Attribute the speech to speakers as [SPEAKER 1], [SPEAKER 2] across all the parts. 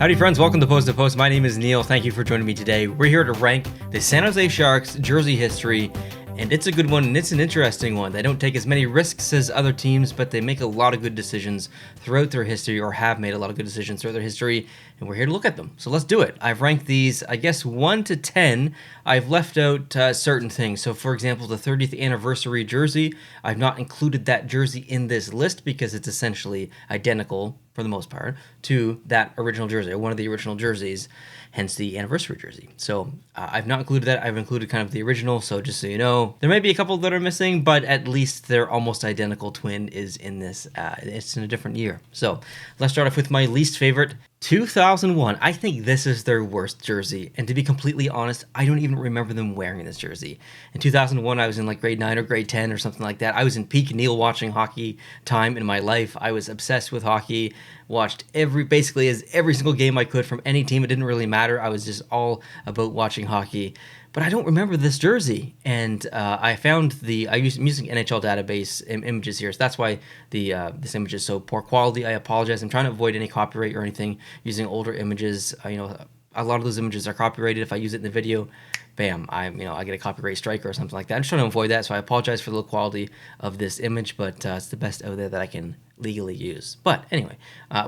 [SPEAKER 1] Howdy friends, welcome to Post to Post. My name is Neil. Thank you for joining me today. We're here to rank the San Jose Sharks jersey history, and it's a good one and it's an interesting one. They don't take as many risks as other teams, but they make a lot of good decisions throughout their history, or have made a lot of good decisions throughout their history, and we're here to look at them. So let's do it. I've ranked these, I guess, 1 to 10. I've left out certain things. So for example, the 30th anniversary jersey, I've not included that jersey in this list because it's essentially identical, for the most part, to that original jersey, or one of the original jerseys, hence the anniversary jersey. So I've not included that. I've included kind of the original, so just so you know, there may be a couple that are missing, but at least their almost identical twin is in this. It's in a different year. So let's start off with my least favorite, 2001. I think this is their worst jersey, and to be completely honest, I don't even remember them wearing this jersey. In 2001, I was in like grade 9 or grade 10 or something like that. I was in peak Neil watching hockey time in my life. I was obsessed with hockey, watched basically every single game I could from any team. It didn't really matter. I was just all about watching hockey. But I don't remember this jersey, and I'm using NHL database images here, so that's why this image is so poor quality. I apologize. I'm trying to avoid any copyright or anything using older images. A lot of those images are copyrighted. If I use it in the video, bam, I get a copyright strike or something like that. I'm just trying to avoid that, so I apologize for the low quality of this image, but it's the best out there that I can legally use. But anyway,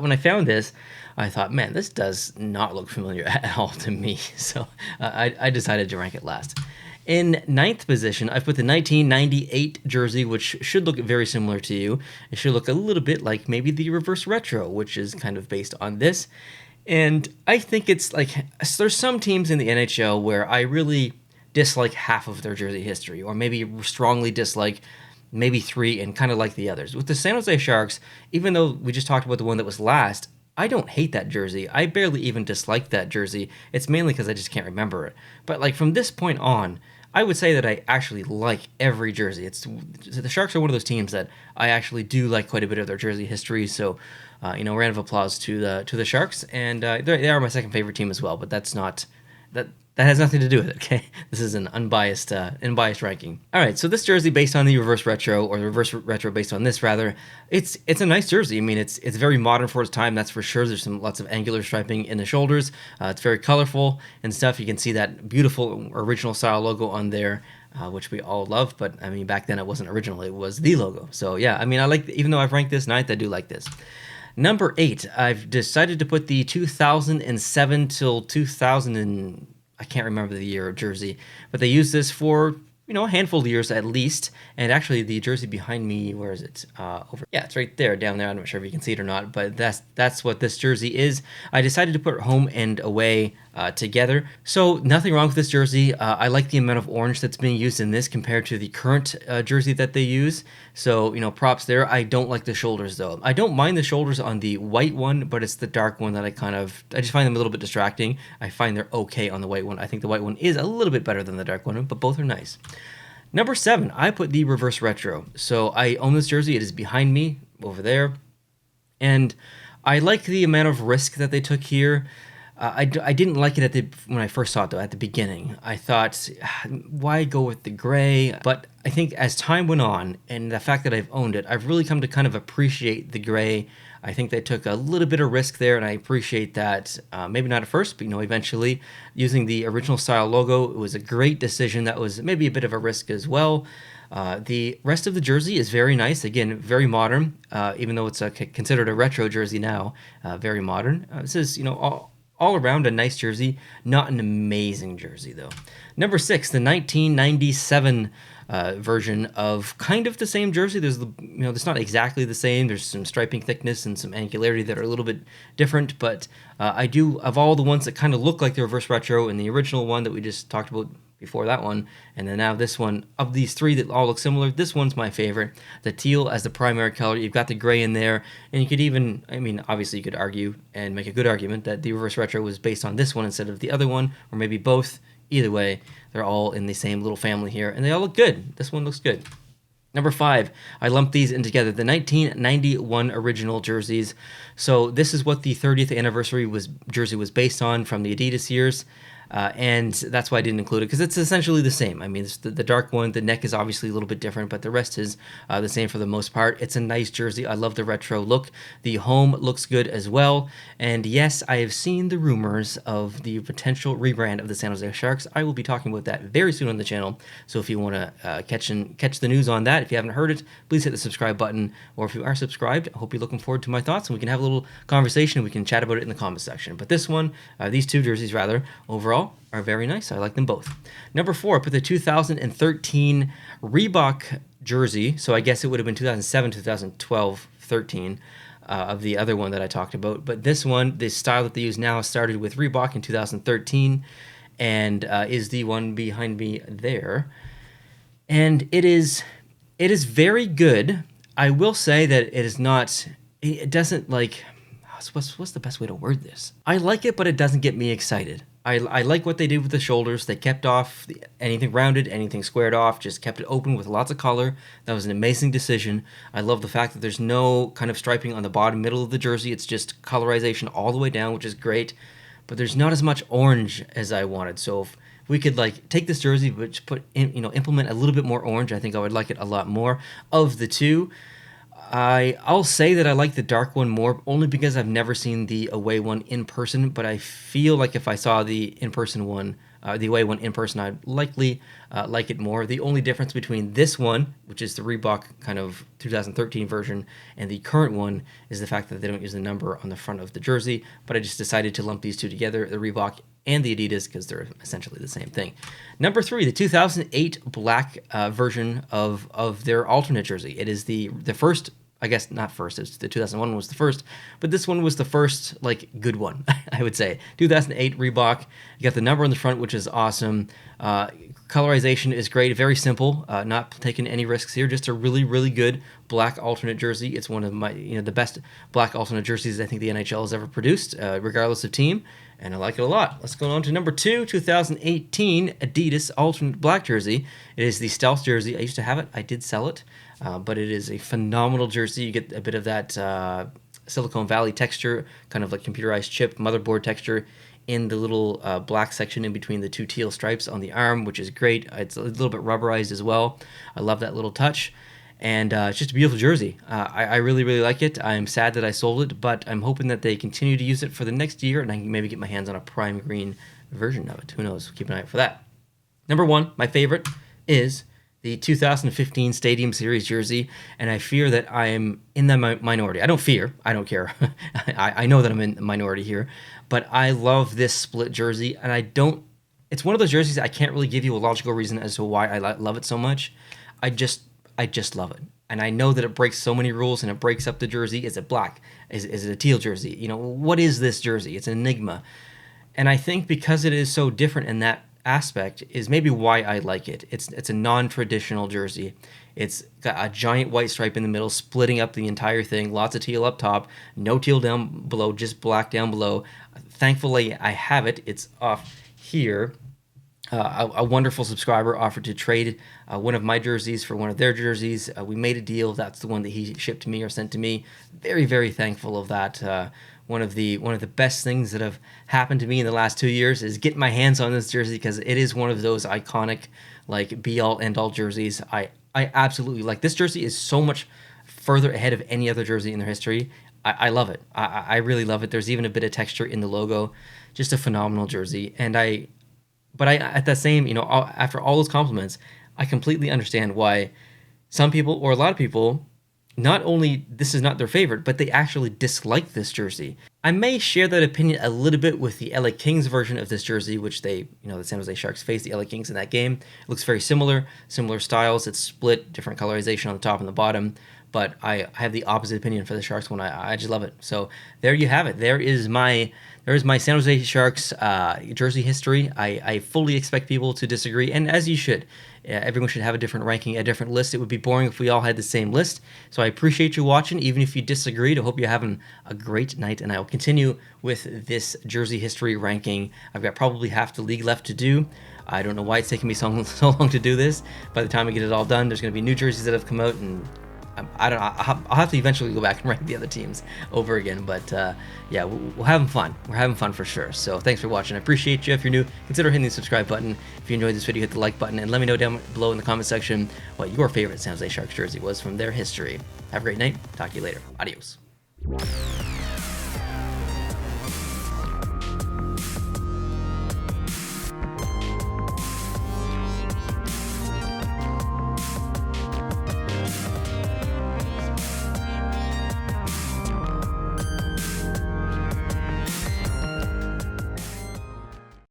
[SPEAKER 1] when I found this, I thought, man, this does not look familiar at all to me, so I decided to rank it last. In 9th position, I put the 1998 jersey, which should look very similar to you. It should look a little bit like maybe the reverse retro, which is kind of based on this. And I think it's like, there's some teams in the NHL where I really dislike half of their jersey history, or maybe strongly dislike maybe 3 and kind of like the others. With the San Jose Sharks, even though we just talked about the one that was last, I don't hate that jersey. I barely even dislike that jersey. It's mainly because I just can't remember it. But like from this point on, I would say that I actually like every jersey. The Sharks are one of those teams that I actually do like quite a bit of their jersey history. So, round of applause to the Sharks, and they are my second favorite team as well. But that has nothing to do with it. Okay, this is an unbiased ranking. All right, so this jersey based on the reverse retro, or the reverse retro based on this rather, it's a nice jersey. I mean, it's very modern for its time, that's for sure. There's lots of angular striping in the shoulders. It's very colorful and stuff. You can see that beautiful original style logo on there, which we all love. But I mean, back then it wasn't original; it was the logo. So yeah, I mean, even though I've ranked this 9th, I do like this. Number 8, I've decided to put the 2007 till 2000 I can't remember the year of jersey, but they used this for, a handful of years at least. And actually the jersey behind me, where is it? It's right there, down there. I'm not sure if you can see it or not, but that's what this jersey is. I decided to put home and away together. So nothing wrong with this jersey. I like the amount of orange that's being used in this compared to the current jersey that they use. So, props there. I don't like the shoulders though. I don't mind the shoulders on the white one, but it's the dark one that I just find them a little bit distracting. I find they're okay on the white one. I think the white one is a little bit better than the dark one, but both are nice. Number 7, I put the reverse retro. So I own this jersey. It is behind me over there. And I like the amount of risk that they took here. I didn't like it when I first saw it, though, at the beginning. I thought, why go with the gray? But I think as time went on, and the fact that I've owned it, I've really come to kind of appreciate the gray. I think they took a little bit of risk there, and I appreciate that. Maybe not at first, but eventually, using the original style logo, it was a great decision. That was maybe a bit of a risk as well. The rest of the jersey is very nice. Again, very modern, even though it's considered a retro jersey now. Very modern. This is, all around a nice jersey, not an amazing jersey though. Number 6, the 1997 version of kind of the same jersey. There's it's not exactly the same. There's some striping thickness and some angularity that are a little bit different, but I do, of all the ones that kind of look like the reverse retro and the original one that we just talked about before that one, and then now this one, of these 3 that all look similar, this one's my favorite. The teal as the primary color, you've got the gray in there, and you could even, obviously you could argue and make a good argument that the reverse retro was based on this one instead of the other one, or maybe both. Either way, they're all in the same little family here, and they all look good. This one looks good. Number 5, I lumped these in together, the 1991 original jerseys. So this is what the 30th anniversary jersey was based on from the Adidas years. and that's why I didn't include it, because it's essentially the same. I mean, it's the dark one, the neck is obviously a little bit different, but the rest is the same for the most part. It's a nice jersey. I love the retro look. The home looks good as well. And yes, I have seen the rumors of the potential rebrand of the San Jose Sharks. I will be talking about that very soon on the channel. So if you want to catch the news on that, if you haven't heard it, please hit the subscribe button. Or if you are subscribed, I hope you're looking forward to my thoughts, and we can have a little conversation. We can chat about it in the comment section. But this one, these two jerseys rather, overall, are very nice. I like them both. Number 4, I put the 2013 Reebok jersey. So I guess it would have been 2007, 2012, 13 of the other one that I talked about. But this one, the style that they use now, started with Reebok in 2013 and is the one behind me there. And it is very good. I will say that it is not, it doesn't like, what's the best way to word this? I like it, but it doesn't get me excited. I like what they did with the shoulders. They kept off anything rounded, anything squared off, just kept it open with lots of color. That was an amazing decision. I love the fact that there's no kind of striping on the bottom middle of the jersey. It's just colorization all the way down, which is great. But there's not as much orange as I wanted. So if we could like take this jersey, but just implement a little bit more orange, I think I would like it a lot more. Of the two, I'll say that I like the dark one more, only because I've never seen the away one in person, but I feel like if I saw the in-person one, the away one in person, I'd likely like it more. The only difference between this one, which is the Reebok kind of 2013 version, and the current one is the fact that they don't use the number on the front of the jersey, but I just decided to lump these two together, the Reebok and the Adidas, because they're essentially the same thing. Number 3, the 2008 black version of their alternate jersey. It is the first, I guess not first, it's the 2001 one was the first, but this one was the first, like, good one, I would say. 2008 Reebok. You got the number on the front, which is awesome. Colorization is great, very simple, not taking any risks here, just a really, really good black alternate jersey. It's one of my, the best black alternate jerseys I think the NHL has ever produced, regardless of team, and I like it a lot. Let's go on to number 2, 2018 Adidas alternate black jersey. It is the Stealth jersey. I used to have it. I did sell it, but it is a phenomenal jersey. You get a bit of that Silicon Valley texture, kind of like computerized chip motherboard texture in the little black section in between the two teal stripes on the arm, which is great. It's a little bit rubberized as well. I love that little touch. And it's just a beautiful jersey. I really, really like it. I'm sad that I sold it, but I'm hoping that they continue to use it for the next year, and I can maybe get my hands on a prime green version of it. Who knows? Keep an eye out for that. Number 1, my favorite, is the 2015 Stadium Series jersey, and I fear that I am in the minority. I don't fear. I don't care. I know that I'm in the minority here, but I love this split jersey, and it's one of those jerseys I can't really give you a logical reason as to why I love it so much. I just love it. And I know that it breaks so many rules, and it breaks up the jersey. Is it black? Is it a teal jersey? What is this jersey? It's an enigma. And I think because it is so different in that aspect is maybe why I like it. It's a non-traditional jersey. It's got a giant white stripe in the middle, splitting up the entire thing. Lots of teal up top, no teal down below, just black down below. Thankfully, I have it. It's off here. A wonderful subscriber offered to trade one of my jerseys for one of their jerseys. We made a deal. That's the one that he shipped to me or sent to me. Very, very thankful of that. One of the best things that have happened to me in the last 2 years is getting my hands on this jersey, because it is one of those iconic, like, be-all, end-all jerseys. I absolutely like this jersey. Is so much further ahead of any other jersey in their history. I love it. I really love it. There's even a bit of texture in the logo. Just a phenomenal jersey. But at that same, after all those compliments, I completely understand why some people, or a lot of people, not only this is not their favorite, but they actually dislike this jersey. I may share that opinion a little bit with the LA Kings version of this jersey, which the San Jose Sharks faced the LA Kings in that game. It looks very similar styles. It's split, different colorization on the top and the bottom. But I have the opposite opinion for the Sharks one. I just love it. So there you have it. There is my San Jose Sharks jersey history. I fully expect people to disagree, and as you should. Everyone should have a different ranking, a different list. It would be boring if we all had the same list. So I appreciate you watching, even if you disagreed. I hope you're having a great night, and I will continue with this jersey history ranking. I've got probably half the league left to do. I don't know why it's taking me so long to do this. By the time I get it all done, there's going to be new jerseys that have come out, and I don't know. I'll have to eventually go back and rank the other teams over again. But yeah, we're having fun. We're having fun for sure. So thanks for watching. I appreciate you. If you're new, consider hitting the subscribe button. If you enjoyed this video, hit the like button and let me know down below in the comment section what your favorite San Jose Sharks jersey was from their history. Have a great night. Talk to you later. Adios.